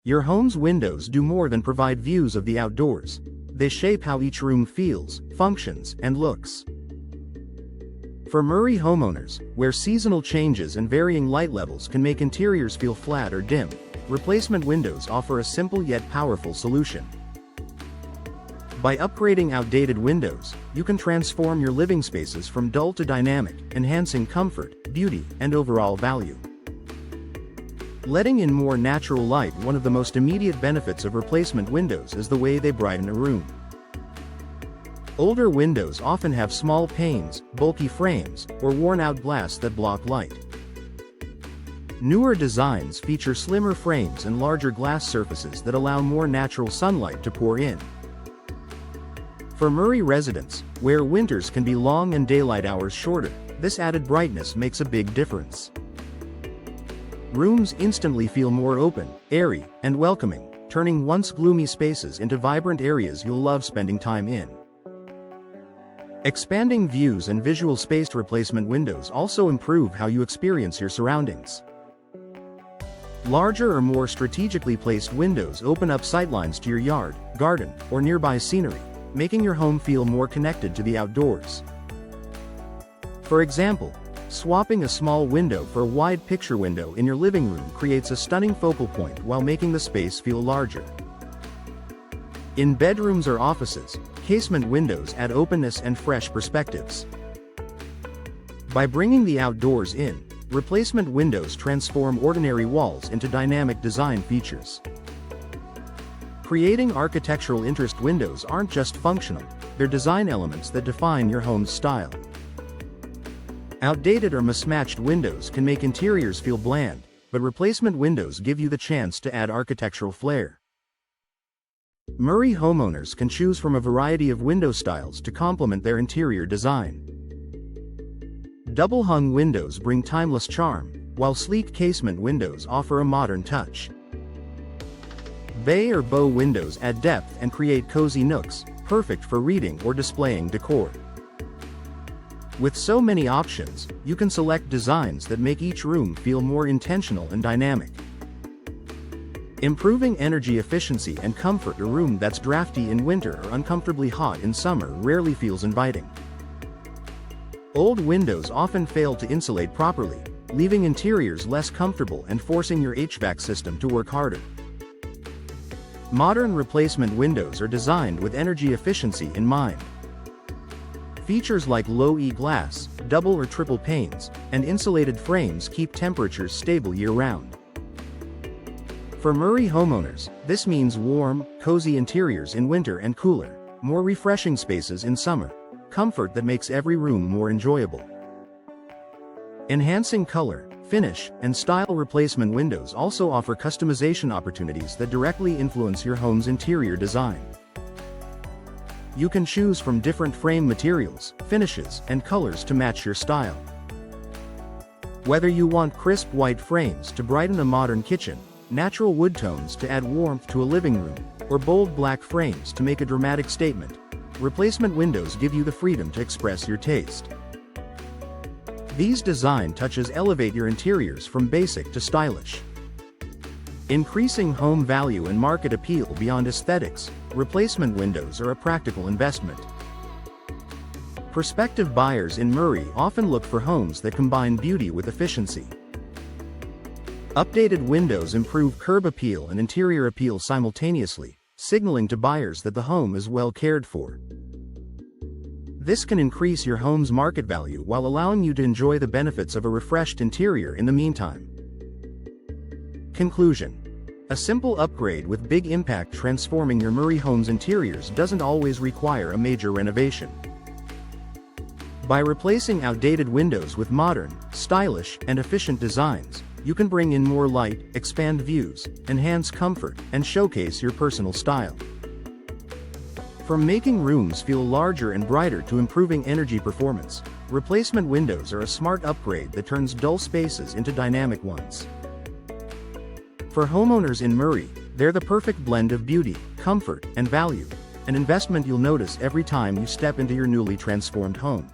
Your home's windows do more than provide views of the outdoors. They shape how each room feels, functions, and looks. For Murray homeowners, where seasonal changes and varying light levels can make interiors feel flat or dim, replacement windows offer a simple yet powerful solution. By upgrading outdated windows, you can transform your living spaces from dull to dynamic, enhancing comfort, beauty, and overall value. Letting in more natural light. One of the most immediate benefits of replacement windows is the way they brighten a room. Older windows often have small panes, bulky frames, or worn-out glass that block light. Newer designs feature slimmer frames and larger glass surfaces that allow more natural sunlight to pour in. For Murray residents, where winters can be long and daylight hours shorter, this added brightness makes a big difference. Rooms instantly feel more open, airy, and welcoming, turning once gloomy spaces into vibrant areas you'll love spending time in. Expanding views and visual space. Replacement windows also improve how you experience your surroundings. Larger or more strategically placed windows open up sightlines to your yard, garden, or nearby scenery, making your home feel more connected to the outdoors. For example, swapping a small window for a wide picture window in your living room creates a stunning focal point while making the space feel larger. In bedrooms or offices, casement windows add openness and fresh perspectives. By bringing the outdoors in, replacement windows transform ordinary walls into dynamic design features. Creating architectural interest. Windows aren't just functional, they're design elements that define your home's style. Outdated or mismatched windows can make interiors feel bland, but replacement windows give you the chance to add architectural flair. Murray homeowners can choose from a variety of window styles to complement their interior design. Double-hung windows bring timeless charm, while sleek casement windows offer a modern touch. Bay or bow windows add depth and create cozy nooks, perfect for reading or displaying decor. With so many options, you can select designs that make each room feel more intentional and dynamic. Improving energy efficiency and comfort. A room that's drafty in winter or uncomfortably hot in summer rarely feels inviting. Old windows often fail to insulate properly, leaving interiors less comfortable and forcing your HVAC system to work harder. Modern replacement windows are designed with energy efficiency in mind. Features like low-E glass, double or triple panes, and insulated frames keep temperatures stable year-round. For Murray homeowners, this means warm, cozy interiors in winter and cooler, more refreshing spaces in summer, comfort that makes every room more enjoyable. Enhancing color, finish, and style. Replacement windows also offer customization opportunities that directly influence your home's interior design. You can choose from different frame materials, finishes, and colors to match your style. Whether you want crisp white frames to brighten a modern kitchen, natural wood tones to add warmth to a living room, or bold black frames to make a dramatic statement, replacement windows give you the freedom to express your taste. These design touches elevate your interiors from basic to stylish. Increasing home value and market appeal. Beyond aesthetics, replacement windows are a practical investment. Prospective buyers in Murray often look for homes that combine beauty with efficiency. Updated windows improve curb appeal and interior appeal simultaneously, signaling to buyers that the home is well cared for. This can increase your home's market value while allowing you to enjoy the benefits of a refreshed interior in the meantime. Conclusion: a simple upgrade with big impact. Transforming your Murray home's interiors doesn't always require a major renovation. By replacing outdated windows with modern, stylish, and efficient designs, you can bring in more light, expand views, enhance comfort, and showcase your personal style. From making rooms feel larger and brighter to improving energy performance, replacement windows are a smart upgrade that turns dull spaces into dynamic ones. For homeowners in Murray, they're the perfect blend of beauty, comfort, and value, an investment you'll notice every time you step into your newly transformed home.